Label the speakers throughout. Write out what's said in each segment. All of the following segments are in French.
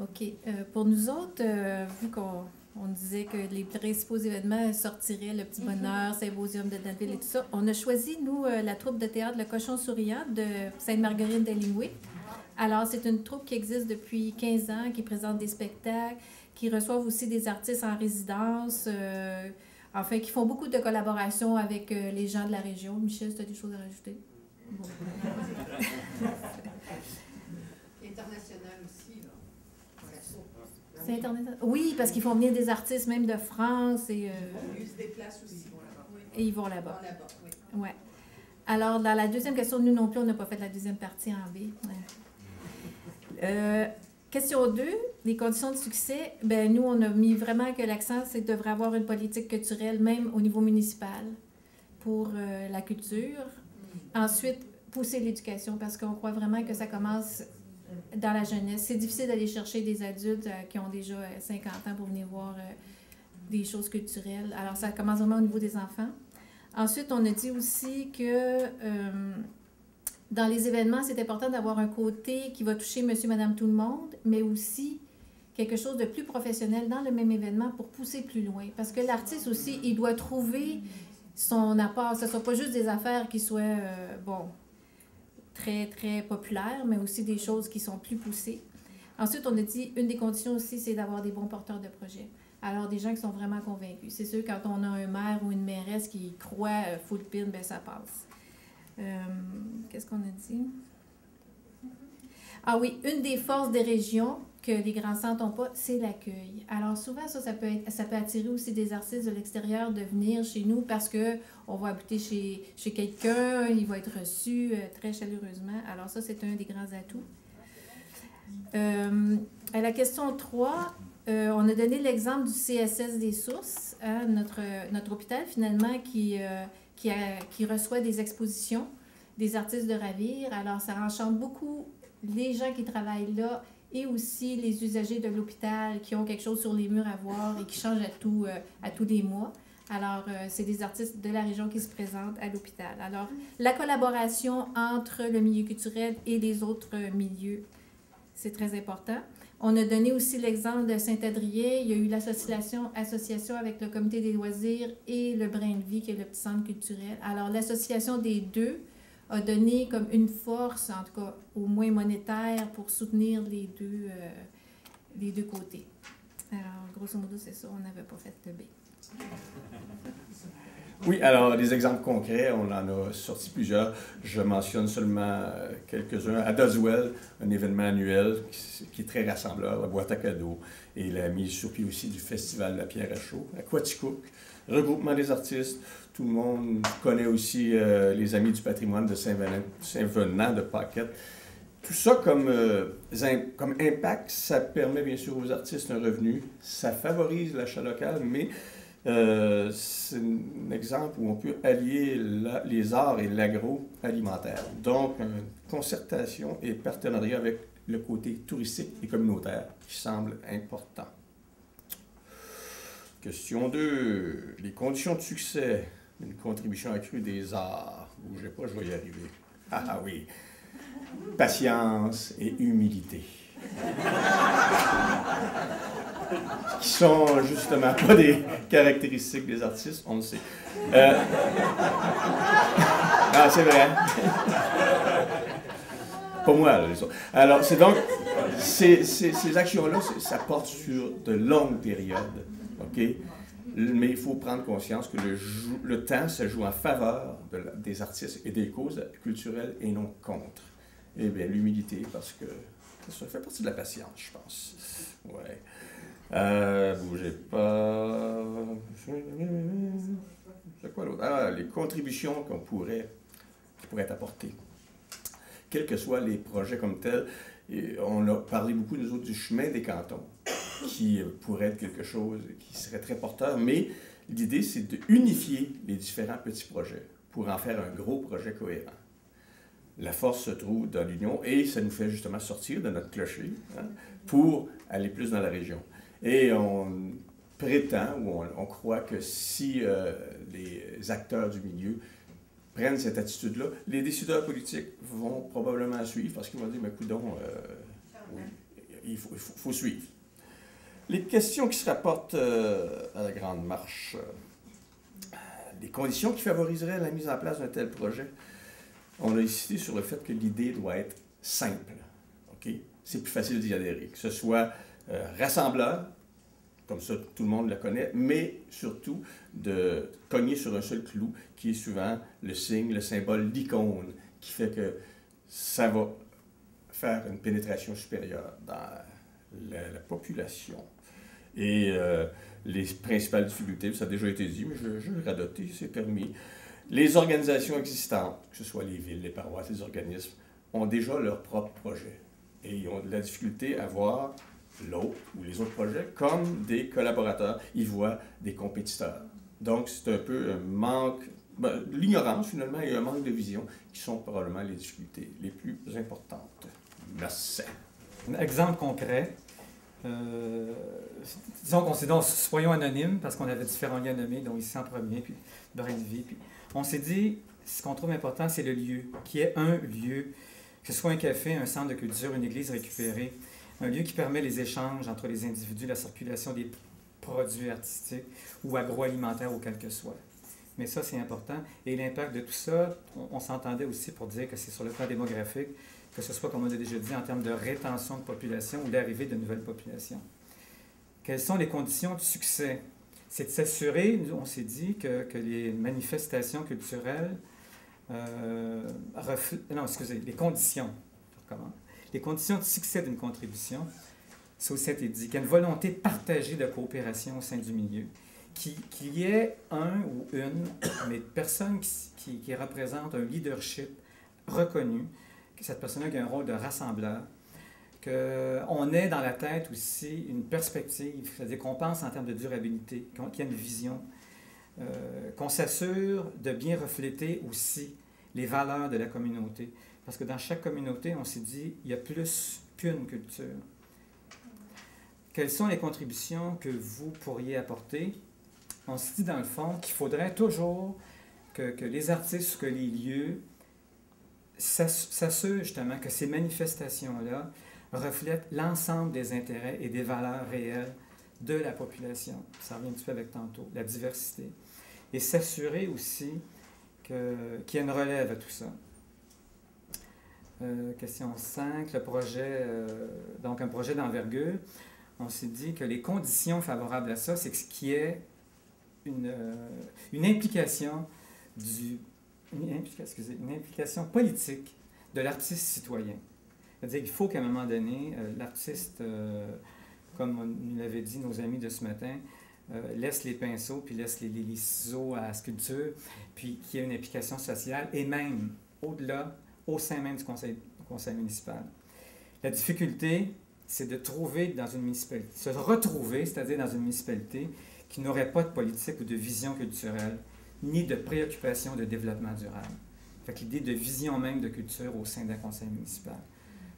Speaker 1: OK. Pour nous autres, vu qu'on disait que les principaux événements sortiraient, le Petit Bonheur, Symposium de Danville et tout ça, on a choisi, nous, la troupe de théâtre Le Cochon Souriant de Sainte-Marguerite d'Hellingway. Alors, c'est une troupe qui existe depuis 15 ans, qui présente des spectacles, qui reçoivent aussi des artistes en résidence, enfin, qui font beaucoup de collaborations avec les gens de la région. Michel, tu as des choses à rajouter? Bon.
Speaker 2: International aussi, là.
Speaker 1: C'est international. Oui, parce qu'ils font venir des artistes même de France et...
Speaker 2: Ils se déplacent aussi. Oui.
Speaker 1: Et ils vont là-bas.
Speaker 2: Oui.
Speaker 1: Ouais. Alors, dans la deuxième question, nous non plus, on n'a pas fait la deuxième partie en B. Question 2, les conditions de succès. Ben nous, on a mis vraiment que l'accent, c'est que devrait avoir une politique culturelle, même au niveau municipal, pour la culture. Ensuite, pousser l'éducation, parce qu'on croit vraiment que ça commence dans la jeunesse. C'est difficile d'aller chercher des adultes qui ont déjà 50 ans pour venir voir des choses culturelles. Alors, ça commence vraiment au niveau des enfants. Ensuite, on a dit aussi que dans les événements, c'est important d'avoir un côté qui va toucher monsieur, madame, tout le monde, mais aussi quelque chose de plus professionnel dans le même événement pour pousser plus loin. Parce que l'artiste aussi, il doit trouver son apport. Ce ne soit pas juste des affaires qui soient, très, très populaires, mais aussi des choses qui sont plus poussées. Ensuite, on a dit, une des conditions aussi, c'est d'avoir des bons porteurs de projets. Alors, des gens qui sont vraiment convaincus. C'est sûr, quand on a un maire ou une mairesse qui croit full pin, ben ça passe. Qu'est-ce qu'on a dit? Ah oui, une des forces des régions que les grands centres n'ont pas, c'est l'accueil. Alors souvent, ça peut attirer aussi des artistes de l'extérieur de venir chez nous parce qu'on va habiter chez quelqu'un, il va être reçu très chaleureusement. Alors ça, c'est un des grands atouts. À la question 3, on a donné l'exemple du CSS des Sources, hein, notre hôpital finalement qui reçoit des expositions des artistes de Ravir. Alors, ça enchante beaucoup les gens qui travaillent là et aussi les usagers de l'hôpital qui ont quelque chose sur les murs à voir et qui changent à tous les mois. Alors, c'est des artistes de la région qui se présentent à l'hôpital. Alors, la collaboration entre le milieu culturel et les autres milieux, c'est très important. On a donné aussi l'exemple de Saint-Adrien. Il y a eu l'association avec le comité des loisirs et le Brin de vie, qui est le petit centre culturel. Alors, l'association des deux a donné comme une force, en tout cas au moins monétaire, pour soutenir les deux côtés. Alors, grosso modo, c'est ça, on n'avait pas fait de B.
Speaker 3: Oui, alors, des exemples concrets, on en a sorti plusieurs. Je mentionne seulement quelques-uns. À Doswell, un événement annuel qui est très rassembleur, la boîte à cadeaux, et la mise sur pied aussi du Festival de la Pierre à Chaud. À Quaticook, regroupement des artistes. Tout le monde connaît aussi les Amis du patrimoine de Saint-Venant de Paquette. Tout ça comme impact, ça permet bien sûr aux artistes un revenu, ça favorise l'achat local, mais c'est un exemple où on peut allier les arts et l'agroalimentaire. Donc, une concertation et partenariat avec le côté touristique et communautaire qui semble important. Question 2. Les conditions de succès. Une contribution accrue des arts. Bougez pas, je vais y arriver. Ah oui. Patience et humilité. Qui sont justement pas des caractéristiques des artistes, on le sait. Ah, c'est vrai. Pas moi, là, les autres. Alors, c'est donc, ces actions-là, ça porte sur de longues périodes, OK? Mais il faut prendre conscience que le temps se joue en faveur des artistes et des causes culturelles et non contre. Eh bien, l'humilité, parce que ça fait partie de la patience, je pense. Ouais. Bougez pas. C'est quoi l'autre? Ah, les contributions qui pourraient être apportées. Quels que soient les projets comme tels, on a parlé beaucoup, nous autres, du chemin des cantons, qui pourrait être quelque chose qui serait très porteur, mais l'idée, c'est d'unifier les différents petits projets pour en faire un gros projet cohérent. La force se trouve dans l'union et ça nous fait justement sortir de notre clocher, hein, pour aller plus dans la région. Et on prétend, ou on croit que si les acteurs du milieu prennent cette attitude-là, les décideurs politiques vont probablement suivre parce qu'ils vont dire, mais coudonc, oui, il faut suivre. Les questions qui se rapportent à la Grande Marche, les conditions qui favoriseraient la mise en place d'un tel projet, on a insisté sur le fait que l'idée doit être simple. Okay? C'est plus facile d'y adhérer, que ce soit rassembleur, comme ça tout le monde le connaît, mais surtout de cogner sur un seul clou qui est souvent le signe, le symbole, l'icône, qui fait que ça va faire une pénétration supérieure dans la population. Et les principales difficultés, ça a déjà été dit, mais je vais le radoter, c'est permis. Les organisations existantes, que ce soit les villes, les paroisses, les organismes, ont déjà leur propre projet. Et ils ont de la difficulté à voir l'autre ou les autres projets comme des collaborateurs. Ils voient des compétiteurs. Donc, c'est un peu un manque, l'ignorance finalement et un manque de vision qui sont probablement les difficultés les plus importantes. Merci.
Speaker 4: Un exemple concret. Disons soyons anonymes parce qu'on avait différents lieux nommés, dont ici en premier, puis Brinville. Puis on s'est dit, ce qu'on trouve important, c'est le lieu, qui est un lieu, que ce soit un café, un centre de culture, une église récupérée, un lieu qui permet les échanges entre les individus, la circulation des produits artistiques ou agroalimentaires ou quel que soit. Mais ça, c'est important. Et l'impact de tout ça, on s'entendait aussi pour dire que c'est sur le plan démographique, que ce soit, comme on a déjà dit, en termes de rétention de population ou d'arrivée de nouvelles populations. Quelles sont les conditions de succès? C'est de s'assurer, on s'est dit, que les manifestations culturelles les conditions, les conditions de succès d'une contribution, c'est aussi été dit, qu'il y a une volonté partagée de coopération au sein du milieu, qu'il y ait un ou une personne qui représente un leadership reconnu, que cette personne-là a un rôle de rassembleur, qu'on ait dans la tête aussi une perspective, c'est-à-dire qu'on pense en termes de durabilité, qu'il y ait une vision, qu'on s'assure de bien refléter aussi les valeurs de la communauté. Parce que dans chaque communauté, on s'est dit, il y a plus qu'une culture. Quelles sont les contributions que vous pourriez apporter? On s'est dit, dans le fond, qu'il faudrait toujours que les artistes, que les lieux s'assurent justement que ces manifestations-là reflètent l'ensemble des intérêts et des valeurs réelles de la population. Ça revient un petit peu avec tantôt, la diversité. Et s'assurer aussi qu'il y ait une relève à tout ça. Question 5, le projet, donc un projet d'envergure. On s'est dit que les conditions favorables à ça, c'est qu'il y ait une implication une implication politique de l'artiste citoyen. C'est-à-dire qu'il faut qu'à un moment donné, l'artiste, comme nous l'avaient dit nos amis de ce matin, laisse les pinceaux, puis laisse les ciseaux à la sculpture, puis qu'il y ait une implication sociale, et même, au-delà, au sein même du conseil municipal. La difficulté, c'est de trouver dans une municipalité, se retrouver, c'est-à-dire dans une municipalité qui n'aurait pas de politique ou de vision culturelle, ni de préoccupation de développement durable. Fait que l'idée de vision même de culture au sein d'un conseil municipal.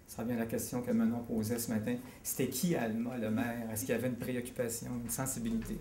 Speaker 4: Ça revient à la question que Manon posait ce matin. C'était qui Alma, le maire? Est-ce qu'il y avait une préoccupation, une sensibilité?